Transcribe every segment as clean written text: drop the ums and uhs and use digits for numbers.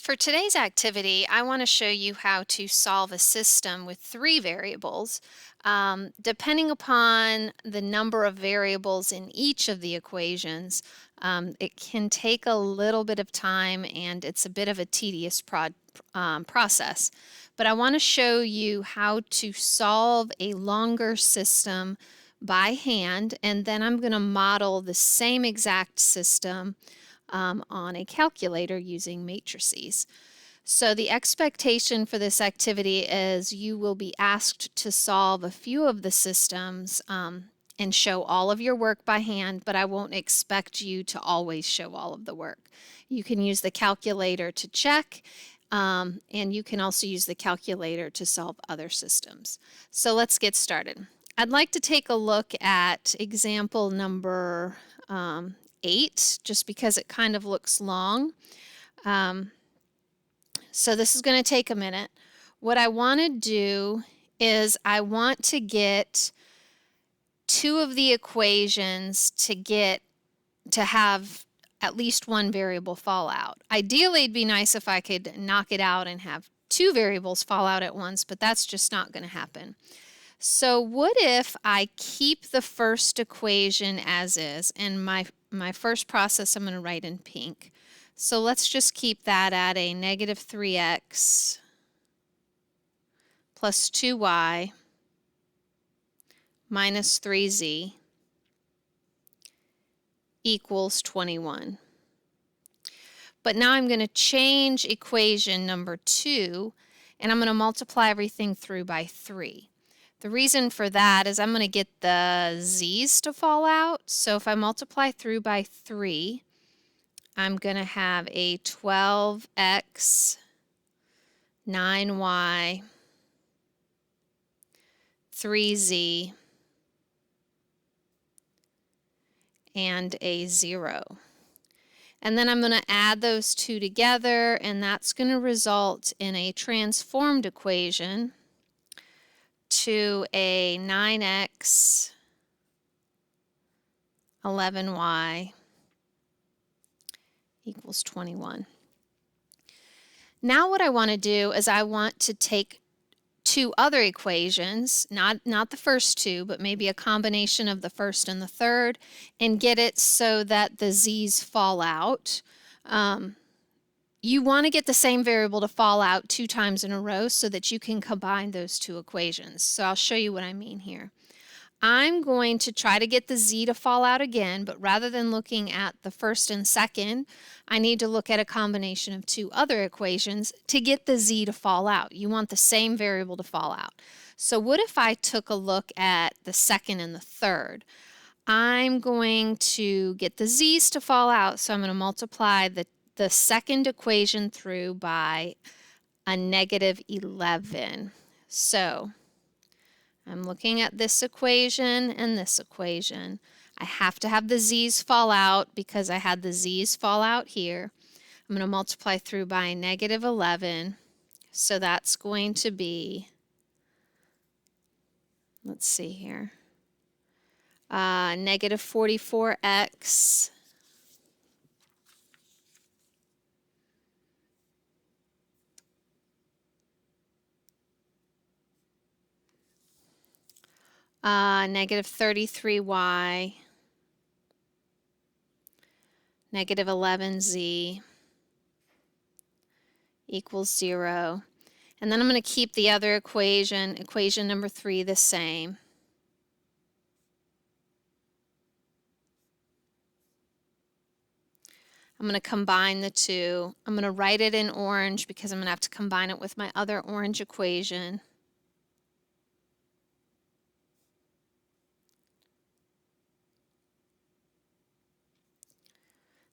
For today's activity, I want to show you how to solve a system with three variables. Depending upon the number of variables in each of the equations, it can take a little bit of time and it's a bit of a tedious process. But I want to show you how to solve a longer system by hand, and then I'm going to model the same exact system on a calculator using matrices. So the expectation for this activity is you will be asked to solve a few of the systems and show all of your work by hand, but I won't expect you to always show all of the work. You can use the calculator to check, and you can also use the calculator to solve other systems. So let's get started. I'd like to take a look at example number 8, just because it kind of looks long. So this is going to take a minute. What I want to do is I want to get two of the equations to have at least one variable fall out. Ideally, it'd be nice if I could knock it out and have two variables fall out at once, but that's just not going to happen. So what if I keep the first equation as is, and my first process I'm going to write in pink. So let's just keep that at a negative 3x plus 2y minus 3z equals 21. But now I'm going to change equation number 2, and I'm going to multiply everything through by 3. The reason for that is I'm going to get the z's to fall out. So if I multiply through by 3, I'm going to have a 12x, 9y, 3z, and a 0. And then I'm going to add those two together, and that's going to result in a transformed equation to a 9x, 11y equals 21. Now what I want to do is I want to take two other equations, not the first two, but maybe a combination of the first and the third, and get it so that the z's fall out. You want to get the same variable to fall out 2 times in a row so that you can combine those two equations. So I'll show you what I mean here. I'm going to try to get the z to fall out again, but rather than looking at the first and second, I need to look at a combination of two other equations to get the z to fall out. You want the same variable to fall out. So what if I took a look at the second and the third? I'm going to get the z's to fall out, so I'm going to multiply the second equation through by a negative 11. So I'm looking at this equation and this equation. I have to have the z's fall out because I had the z's fall out here. I'm going to multiply through by negative 11. So that's going to be, let's see here, negative 44x negative 33y, negative 11z equals 0. And then I'm going to keep the other equation number 3, the same. I'm going to combine the two. I'm going to write it in orange because I'm going to have to combine it with my other orange equation.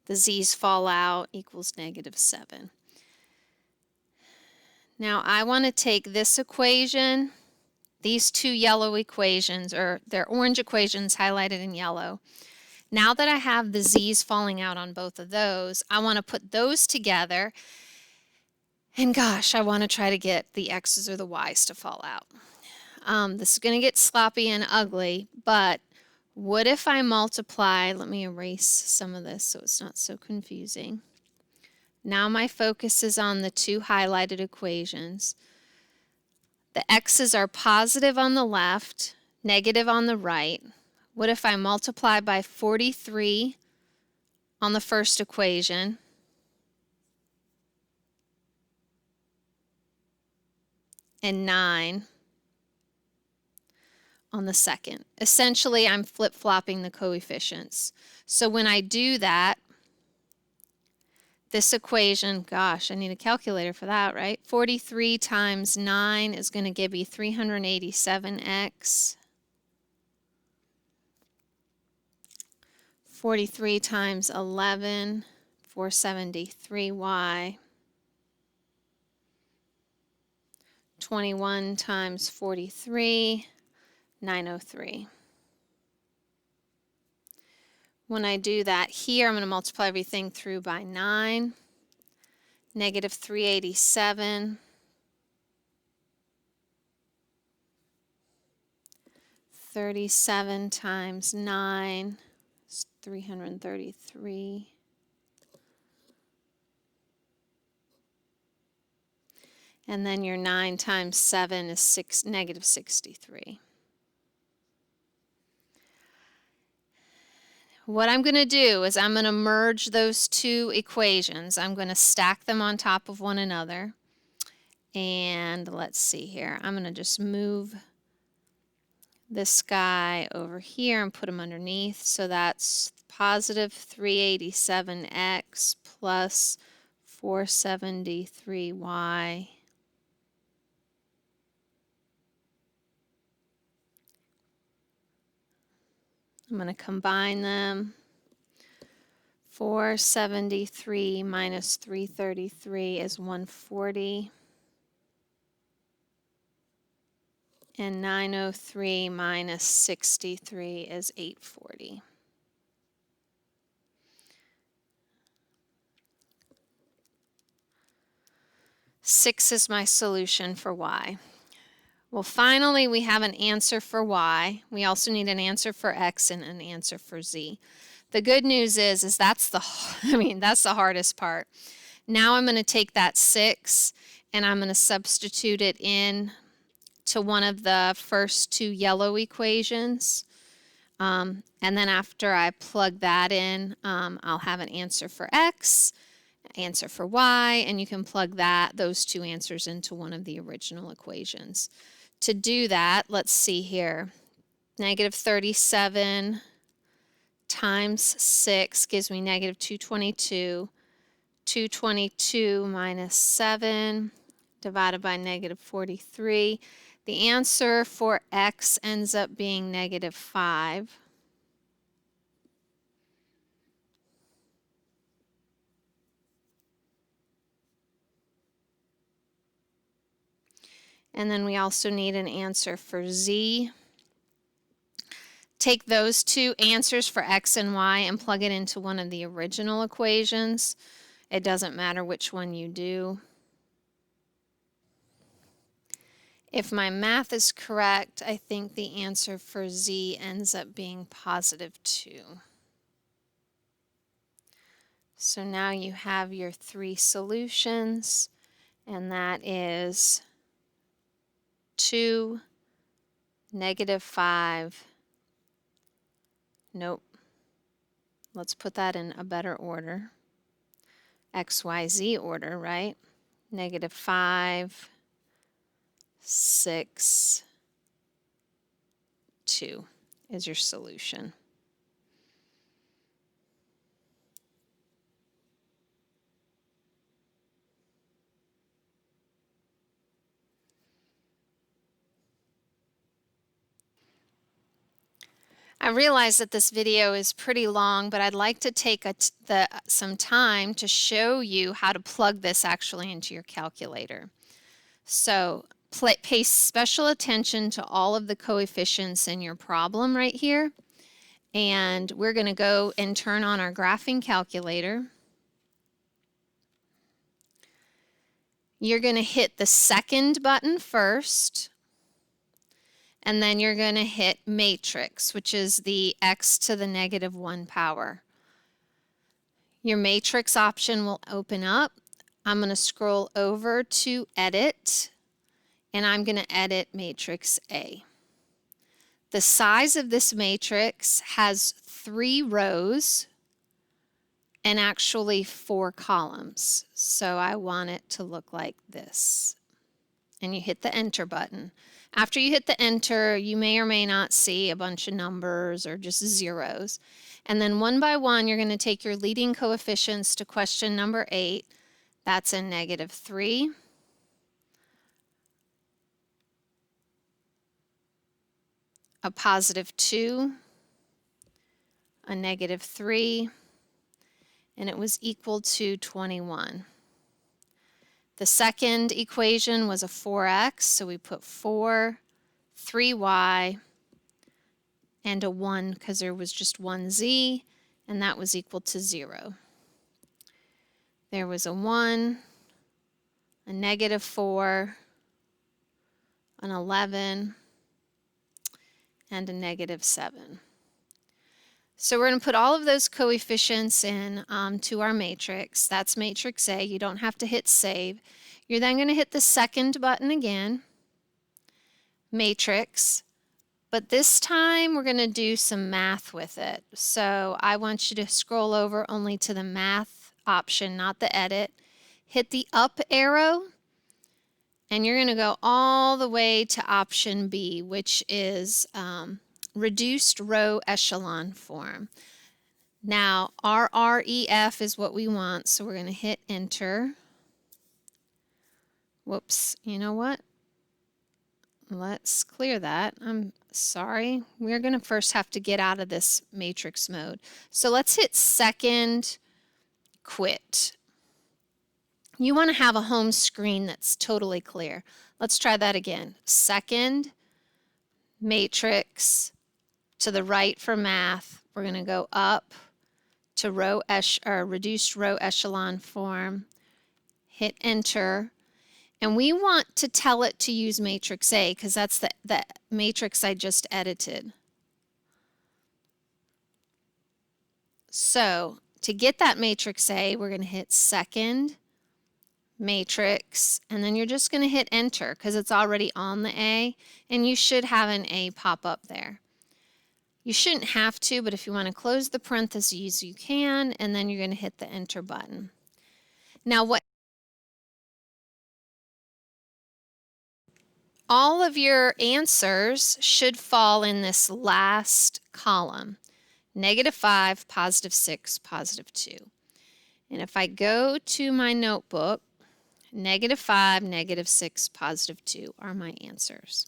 The z's fall out equals negative 7. Now I want to take this equation, these two yellow equations, or they're orange equations highlighted in yellow. Now that I have the z's falling out on both of those, I want to put those together, and gosh, I want to try to get the x's or the y's to fall out. This is going to get sloppy and ugly, but what if I multiply, let me erase some of this so it's not so confusing. Now my focus is on the two highlighted equations. The x's are positive on the left, negative on the right. What if I multiply by 43 on the first equation and 9 on the second? Essentially, I'm flip-flopping the coefficients. So when I do that, this equation, gosh, I need a calculator for that, right? 43 times 9 is going to give me 387x. 43 times 11, 473y. 21 times 43, 903. When I do that here, I'm going to multiply everything through by 9. Negative 387. 37 times 9 is 333. And then your 9 times 7 is negative 63. What I'm going to do is I'm going to merge those two equations. I'm going to stack them on top of one another. And let's see here. I'm going to just move this guy over here and put him underneath. So that's positive 387x plus 473y. I'm going to combine them. 473 minus 333 is 140. And 903 minus 63 is 840. Six is my solution for y. Well, finally, we have an answer for y. We also need an answer for x and an answer for z. The good news is that's the hardest part. Now I'm going to take that 6 and I'm going to substitute it in to one of the first two yellow equations. And then after I plug that in, I'll have an answer for x, answer for y, and you can plug those two answers into one of the original equations. To do that, let's see here. Negative 37 times 6 gives me negative 222. 222 minus 7 divided by negative 43. The answer for x ends up being negative 5. And then we also need an answer for z. Take those two answers for x and y and plug it into one of the original equations. It doesn't matter which one you do. If my math is correct, I think the answer for z ends up being positive 2. So now you have your three solutions, and that is 2, negative 5. Nope. Let's put that in a better order. X, Y, Z order, right? Negative 5, 6, 2 is your solution. I realize that this video is pretty long, but I'd like to take some time to show you how to plug this actually into your calculator. So pay special attention to all of the coefficients in your problem right here. And we're going to go and turn on our graphing calculator. You're going to hit the second button first. And then you're going to hit matrix, which is the x to the negative 1 power. Your matrix option will open up. I'm going to scroll over to Edit, and I'm going to edit matrix A. The size of this matrix has 3 rows and actually 4 columns. So I want it to look like this. And you hit the Enter button. After you hit the Enter, you may or may not see a bunch of numbers or just zeros. And then one by one, you're going to take your leading coefficients to question number 8. That's a -3. A +2, a -3, and it was equal to 21. The second equation was a 4x, so we put 4, 3y, and a 1 because there was just one z, and that was equal to 0. There was a 1, a -4, an 11, and a -7. So we're going to put all of those coefficients in to our matrix. That's matrix A. You don't have to hit save. You're then going to hit the second button again, matrix, but this time we're going to do some math with it. So I want you to scroll over only to the math option, not the edit. Hit the up arrow, and you're going to go all the way to option B, which is reduced row echelon form. Now, RREF is what we want, so we're going to hit Enter. Whoops, you know what? Let's clear that. I'm sorry. We're going to first have to get out of this matrix mode. So let's hit second, quit. You want to have a home screen that's totally clear. Let's try that again. Second, matrix, to the right for math. We're going to go up to reduced row echelon form, hit Enter, and we want to tell it to use matrix A because that's the matrix I just edited. So to get that matrix A, we're going to hit second, matrix, and then you're just going to hit Enter because it's already on the A, and you should have an A pop up there. You shouldn't have to, but if you want to close the parentheses, you can, and then you're going to hit the Enter button. Now, all of your answers should fall in this last column, -5, +6, +2. And if I go to my notebook, -5, -6, +2 are my answers.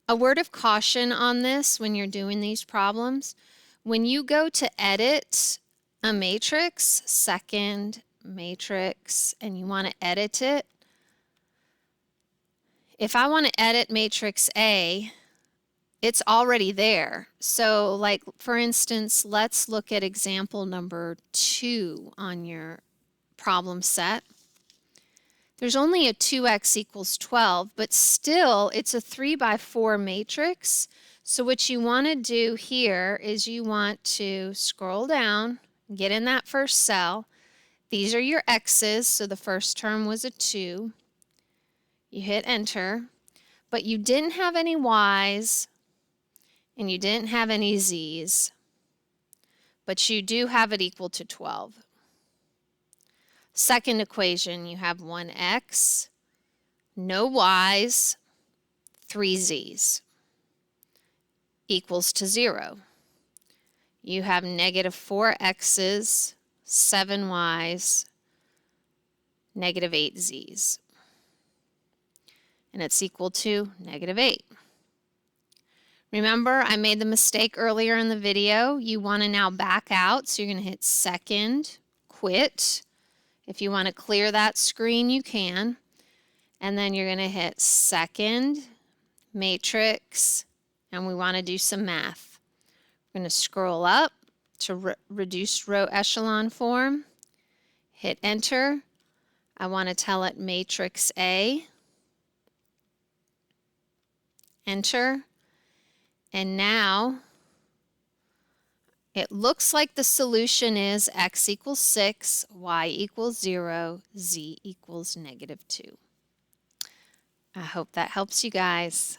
A word of caution on this when you're doing these problems, when you go to edit a matrix, second matrix, and you want to edit it, if I want to edit matrix A, it's already there. So like, for instance, let's look at example number 2 on your problem set. There's only a 2x equals 12, but still it's a 3 by 4 matrix. So what you want to do here is you want to scroll down, get in that first cell. These are your x's, so the first term was a 2. You hit Enter, but you didn't have any y's and you didn't have any z's, but you do have it equal to 12. Second equation, you have 1x, no y's, 3 z's, equals to 0. You have -4 x's, 7 y's, -8 z's, and it's equal to -8. Remember, I made the mistake earlier in the video. You want to now back out, so you're going to hit second, quit. If you want to clear that screen, you can. And then you're going to hit second, matrix, and we want to do some math. We're going to scroll up to reduced row echelon form, hit Enter. I want to tell it matrix A, Enter, and now It looks like the solution is x equals 6, y equals 0, z equals -2. I hope that helps you guys.